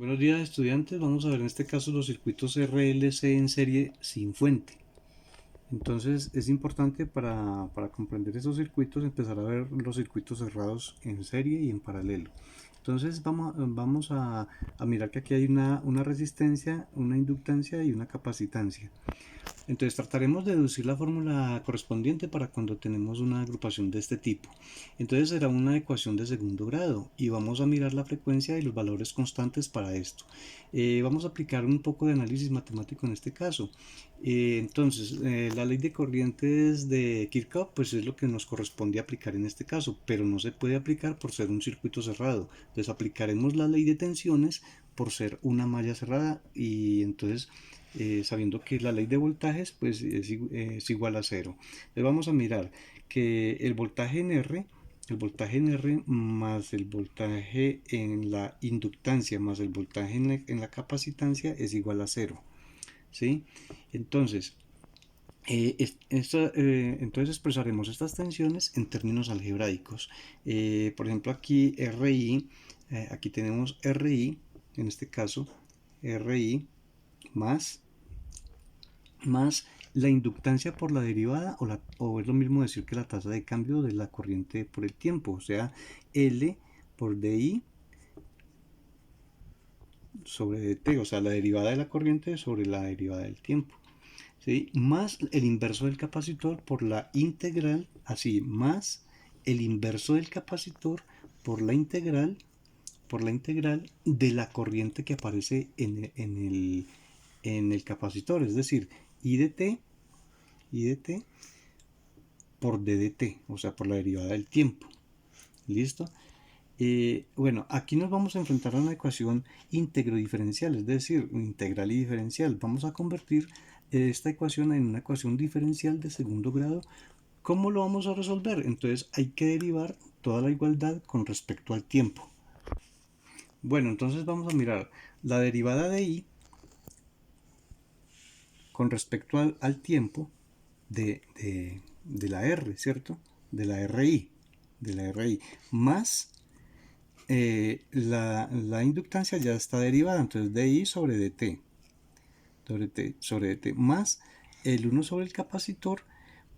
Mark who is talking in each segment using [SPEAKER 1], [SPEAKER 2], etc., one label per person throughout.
[SPEAKER 1] Buenos días, estudiantes. Vamos a ver en este caso los circuitos RLC en serie sin fuente. Entonces es importante para comprender esos circuitos empezar a ver los circuitos cerrados en serie y en paralelo. Entonces vamos a mirar que aquí hay una resistencia, una inductancia y una capacitancia. Entonces trataremos de deducir la fórmula correspondiente para cuando tenemos una agrupación de este tipo. Entonces será una ecuación de segundo grado y vamos a mirar la frecuencia y los valores constantes para esto. Vamos a aplicar un poco de análisis matemático en este caso. La ley de corrientes de Kirchhoff pues es lo que nos corresponde aplicar en este caso, pero no se puede aplicar por ser un circuito cerrado. Entonces aplicaremos la ley de tensiones por ser una malla cerrada y entonces sabiendo que la ley de voltajes pues es igual a cero. Entonces vamos a mirar que el voltaje en R más el voltaje en la inductancia más el voltaje en la capacitancia es igual a cero. ¿Sí? Entonces, entonces expresaremos estas tensiones en términos algebraicos. Por ejemplo, aquí RI, aquí tenemos RI, en este caso, RI más la inductancia por la derivada o es lo mismo decir que la tasa de cambio de la corriente por el tiempo, o sea, L por DI sobre dt, o sea, la derivada de la corriente sobre la derivada del tiempo. ¿Sí? Más el inverso del capacitor por la integral, así, más el inverso del capacitor por la integral de la corriente que aparece en el capacitor, es decir, I de t por ddt, o sea, por la derivada del tiempo. ¿Listo? Bueno, aquí nos vamos a enfrentar a una ecuación íntegro-diferencial, es decir, integral y diferencial. Vamos a convertir esta ecuación en una ecuación diferencial de segundo grado. ¿Cómo lo vamos a resolver? Entonces hay que derivar toda la igualdad con respecto al tiempo. Bueno, entonces vamos a mirar la derivada de i con respecto al tiempo de la r, ¿cierto? De la RI, más la inductancia ya está derivada, entonces di sobre dt, sobre dt, más el 1 sobre el capacitor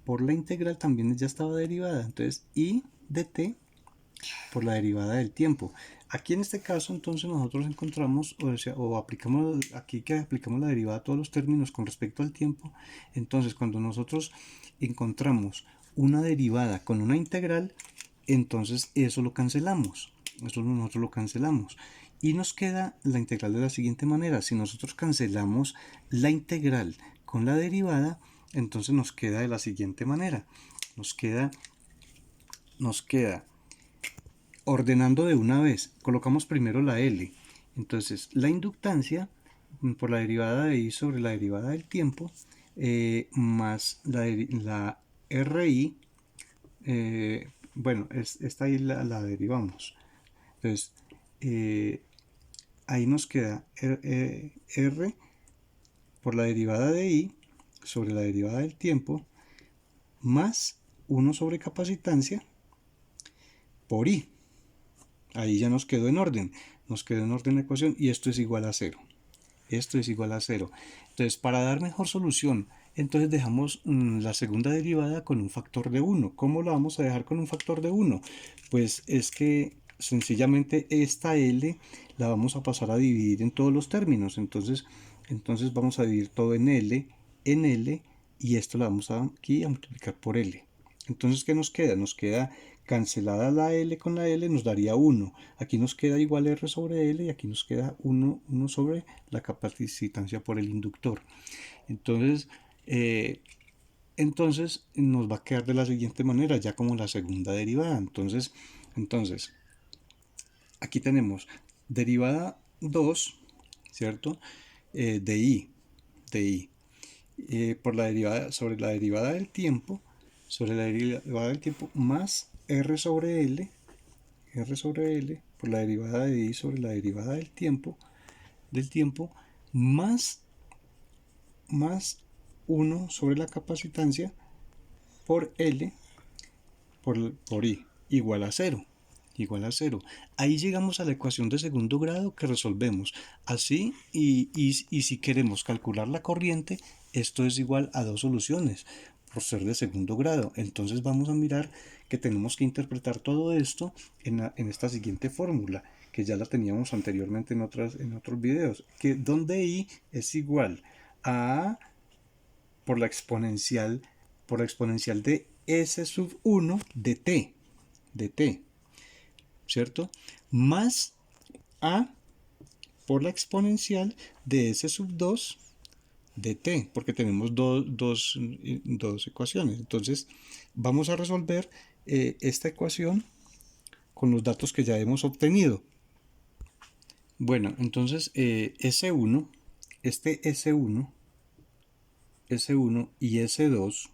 [SPEAKER 1] por la integral también ya estaba derivada, entonces i dt por la derivada del tiempo. Aquí en este caso entonces nosotros encontramos, o aplicamos, aquí que aplicamos la derivada a todos los términos con respecto al tiempo, entonces cuando nosotros encontramos una derivada con una integral, entonces eso lo cancelamos, nosotros lo cancelamos y nos queda la integral de la siguiente manera. Si nosotros cancelamos la integral con la derivada, entonces nos queda de la siguiente manera, nos queda ordenando de una vez, colocamos primero la L, entonces la inductancia por la derivada de I sobre la derivada del tiempo, más la RI, bueno, esta ahí la derivamos, entonces ahí nos queda R por la derivada de I sobre la derivada del tiempo, más 1 sobre capacitancia por I. Ahí ya nos quedó en orden la ecuación y esto es igual a 0. Esto es igual a 0. Entonces, para dar mejor solución, entonces dejamos la segunda derivada con un factor de 1. ¿Cómo la vamos a dejar con un factor de 1? Pues es que sencillamente esta L la vamos a pasar a dividir en todos los términos. Entonces vamos a dividir todo en L, y esto lo vamos aquí a multiplicar por L. Entonces, ¿qué nos queda? Nos queda cancelada la L con la L, nos daría 1. Aquí nos queda igual R sobre L y aquí nos queda 1 sobre la capacitancia por el inductor. Entonces nos va a quedar de la siguiente manera, ya como la segunda derivada. Entonces aquí tenemos derivada 2, ¿cierto? De I, por la derivada, sobre la derivada del tiempo, más R sobre L por la derivada de I sobre la derivada del tiempo, más 1 sobre la capacitancia por L por I igual a 0. igual a 0. Ahí llegamos a la ecuación de segundo grado que resolvemos. Así, y si queremos calcular la corriente, esto es igual a dos soluciones por ser de segundo grado. Entonces vamos a mirar que tenemos que interpretar todo esto en esta siguiente fórmula, que ya la teníamos anteriormente en otros videos, que donde I es igual a por la exponencial de S sub 1 de t, ¿cierto? Más A por la exponencial de S sub 2 de t, porque tenemos dos ecuaciones. Entonces vamos a resolver esta ecuación con los datos que ya hemos obtenido. Bueno, entonces S1, este S1 y S2,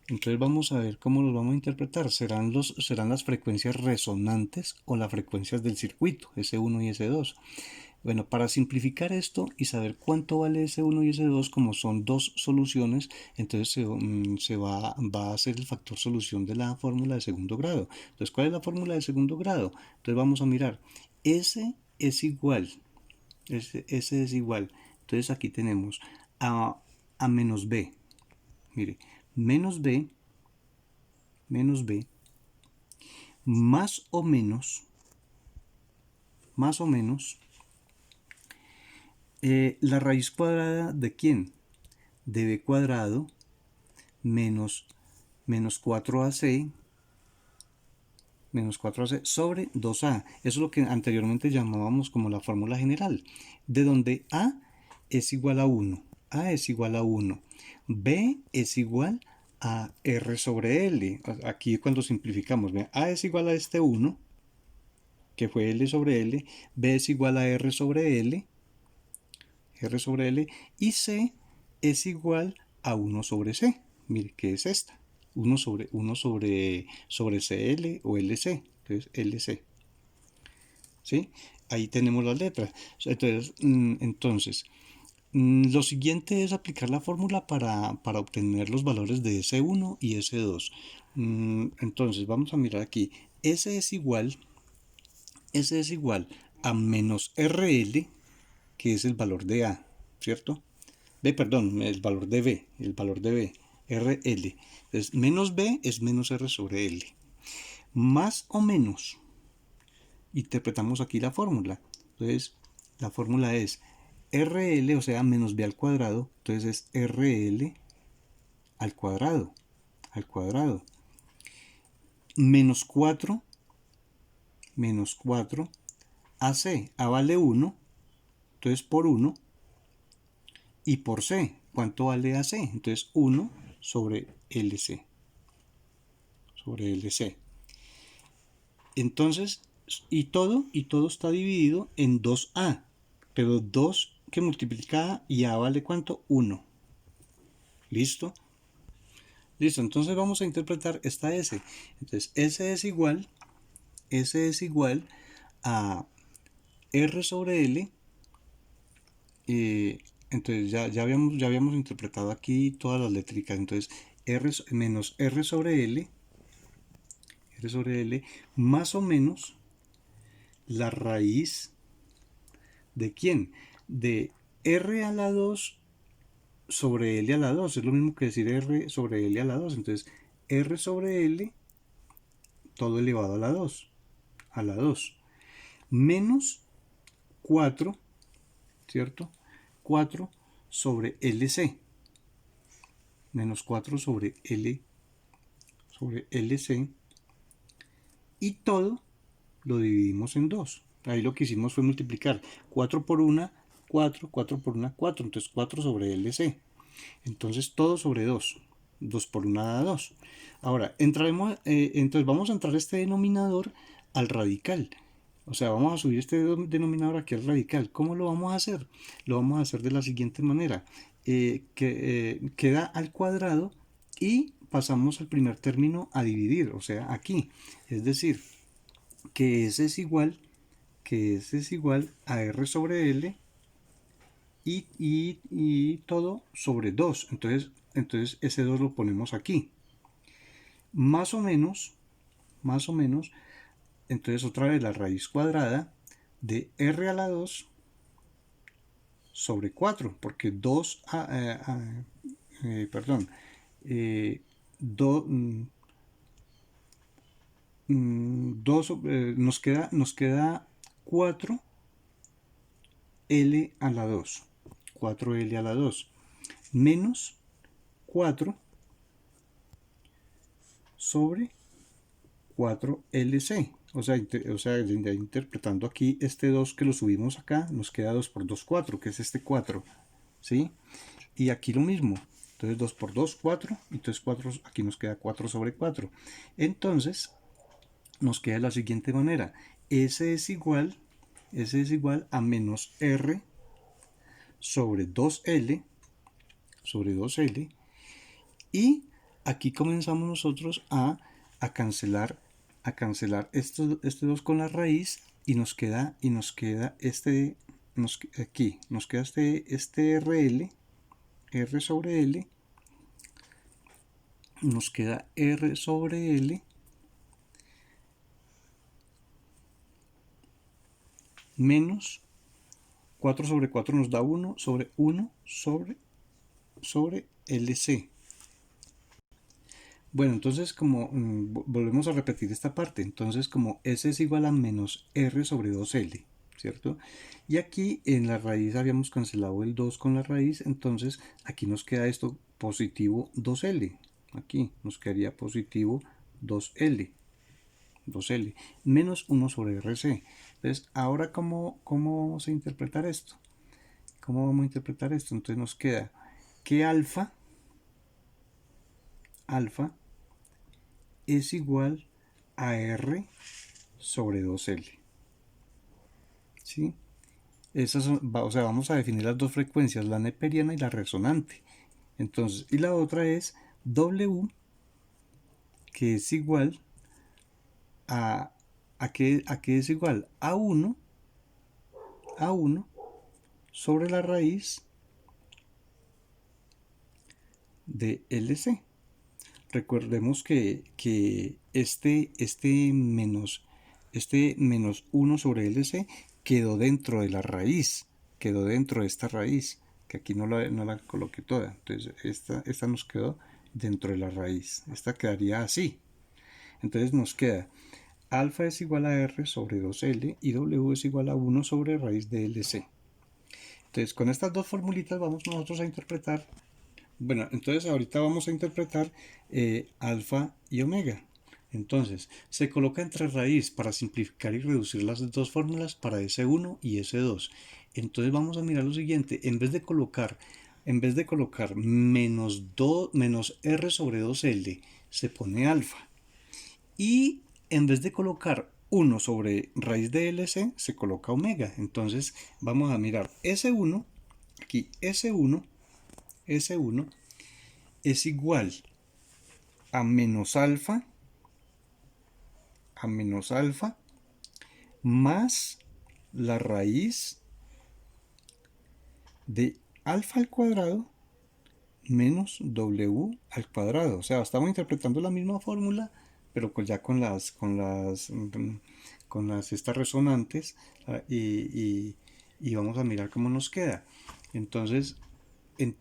[SPEAKER 1] entonces vamos a ver cómo los vamos a interpretar. ¿Serán las frecuencias resonantes o las frecuencias del circuito, S1 y S2? Bueno, para simplificar esto y saber cuánto vale S1 y S2, como son dos soluciones, entonces se va a hacer el factor solución de la fórmula de segundo grado. Entonces, ¿cuál es la fórmula de segundo grado? Entonces vamos a mirar. S es igual. S es igual. Entonces aquí tenemos a menos B. Mire, menos B más o menos la raíz cuadrada de ¿quién? De B cuadrado menos 4AC sobre 2A. Eso es lo que anteriormente llamábamos como la fórmula general, de donde A es igual a 1, A es igual a 1, B es igual a R sobre L. Aquí cuando simplificamos, ¿ve? A es igual a este 1, que fue L sobre L, B es igual a R sobre L, y C es igual a 1 sobre C. Mire, ¿qué es esta? 1 sobre CL o LC. Entonces, LC. ¿Sí? Ahí tenemos las letras. Entonces, lo siguiente es aplicar la fórmula para obtener los valores de S1 y S2. Entonces, vamos a mirar aquí. S es igual a menos RL, que es el valor de A, ¿cierto? Perdón, el valor de B, RL. Entonces, menos B es menos R sobre L. Más o menos, interpretamos aquí la fórmula. Entonces, la fórmula es RL, o sea, menos B al cuadrado. Entonces es RL al cuadrado. Menos 4 AC. A vale 1. Entonces por 1. Y por C, ¿cuánto vale AC? Entonces 1 sobre LC. Entonces, y todo está dividido en 2A. Pero 2 que multiplica A y A vale ¿cuánto? 1. ¿Listo? Listo, entonces vamos a interpretar esta S. Entonces S es igual a R sobre L. Entonces ya habíamos interpretado aquí todas las letricas. Entonces R menos R sobre L más o menos la raíz de ¿quién? De R a la 2 sobre L a la 2. Es lo mismo que decir R sobre L a la 2. Entonces R sobre L todo elevado a la 2. Menos 4, ¿cierto? 4 sobre LC. Menos 4 sobre LC. Y todo lo dividimos en 2. Ahí lo que hicimos fue multiplicar 4 por 1, 4, 4 por 1, 4. Entonces 4 sobre LC. Entonces todo sobre 2. 2 por 1 da 2. Ahora, entonces vamos a entrar este denominador al radical. O sea, vamos a subir este denominador aquí al radical. ¿Cómo lo vamos a hacer? Lo vamos a hacer de la siguiente manera. Queda al cuadrado y pasamos al primer término a dividir, o sea, aquí. Es decir, que S es igual a R sobre L y todo sobre 2. Entonces ese 2 lo ponemos aquí. Más o menos más o menos, entonces otra vez la raíz cuadrada de r a la 2 sobre 4, porque 2 perdón, do, nos queda 4 L a la 2, 4L a la 2, menos 4 sobre 4LC. O sea, interpretando aquí este 2 que lo subimos acá, nos queda 2 por 2, 4, que es este 4, ¿sí? Y aquí lo mismo. Entonces 2 por 2, 4. Entonces 4, aquí nos queda 4 sobre 4. Entonces nos queda de la siguiente manera. S es igual a menos R sobre 2L, y aquí comenzamos nosotros a cancelar este 2 con la raíz, y nos queda este, aquí nos queda este RL, R sobre L, nos queda R sobre L menos 4 sobre 4 nos da 1 sobre 1 sobre LC. Bueno, entonces como volvemos a repetir esta parte, entonces como S es igual a menos R sobre 2L, ¿cierto? Y aquí en la raíz habíamos cancelado el 2 con la raíz, entonces aquí nos queda esto positivo 2L, aquí nos quedaría positivo 2L, menos 1 sobre RC. Entonces, ahora ¿cómo vamos a interpretar esto? ¿Cómo vamos a interpretar esto? Entonces nos queda que alfa es igual a R sobre 2L. ¿Sí? O sea, vamos a definir las dos frecuencias, la neperiana y la resonante. Entonces, y la otra es W, que es igual ¿a qué es igual? A 1 sobre la raíz de LC. Recordemos que menos 1 sobre LC quedó dentro de la raíz, quedó dentro de esta raíz, que aquí no la coloqué toda. Entonces esta nos quedó dentro de la raíz. Esta quedaría así. Entonces nos queda alfa es igual a R sobre 2L y W es igual a 1 sobre raíz de LC. Entonces con estas dos formulitas vamos nosotros a interpretar. Bueno, entonces ahorita vamos a interpretar alfa y omega. Entonces, se coloca entre raíz para simplificar y reducir las dos fórmulas para S1 y S2. Entonces vamos a mirar lo siguiente, en vez de colocar menos R sobre 2L, se pone alfa. Y en vez de colocar 1 sobre raíz de LC, se coloca omega. Entonces vamos a mirar S1, aquí S1 es igual a menos alfa más la raíz de alfa al cuadrado menos W al cuadrado. O sea, estamos interpretando la misma fórmula, pero ya con las estas resonantes, y vamos a mirar cómo nos queda. Entonces en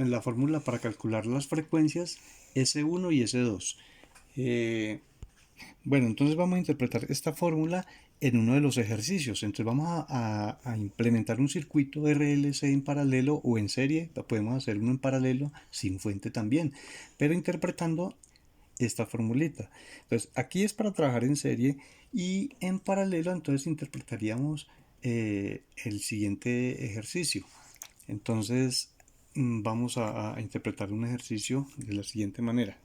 [SPEAKER 1] la fórmula para calcular las frecuencias S1 y S2. Bueno, entonces vamos a interpretar esta fórmula en uno de los ejercicios. Entonces vamos a implementar un circuito RLC en paralelo o en serie. Podemos hacer uno en paralelo sin fuente también, pero interpretando esta formulita. Entonces aquí es para trabajar en serie, y en paralelo entonces interpretaríamos el siguiente ejercicio. Entonces vamos a interpretar un ejercicio de la siguiente manera.